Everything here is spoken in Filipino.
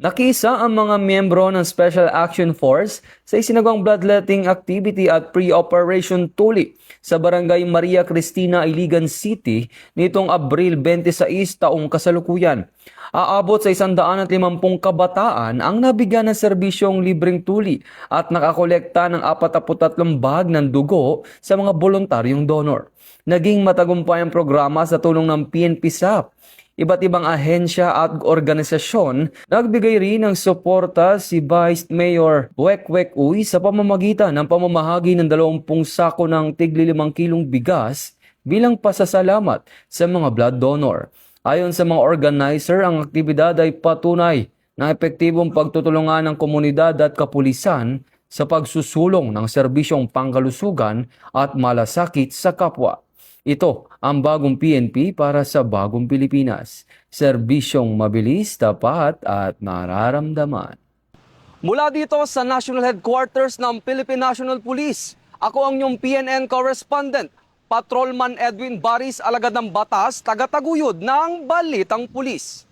Nakiisa ang mga miyembro ng Special Action Force sa isinagawang bloodletting activity at pre-operation tuli sa Barangay Maria Cristina, Iligan City nitong Abril 26 taong kasalukuyan. Aabot sa 150 kabataan ang nabigyan ng serbisyong libreng tuli at nakakolekta ng 43 bag ng dugo sa mga voluntaryong donor. Naging matagumpay ang programa sa tulong ng PNP-SAP. Iba't ibang ahensya at organisasyon nagbigay rin ng suporta si Vice Mayor Wek Uy sa pamamagitan ng pamamahagi ng 20 sako ng tigli 5 kilong bigas bilang pasasalamat sa mga blood donor. Ayon sa mga organizer, ang aktibidad ay patunay ng epektibong pagtutulungan ng komunidad at kapulisan sa pagsusulong ng serbisyong pangkalusugan at malasakit sa kapwa. Ito ang bagong PNP para sa bagong Pilipinas. Serbisyong mabilis, tapat at mararamdaman. Mula dito sa National Headquarters ng Philippine National Police, ako ang inyong PNN correspondent, Patrolman Edwin Baris, alagad ng batas, taga-taguyod ng Balitang Pulis.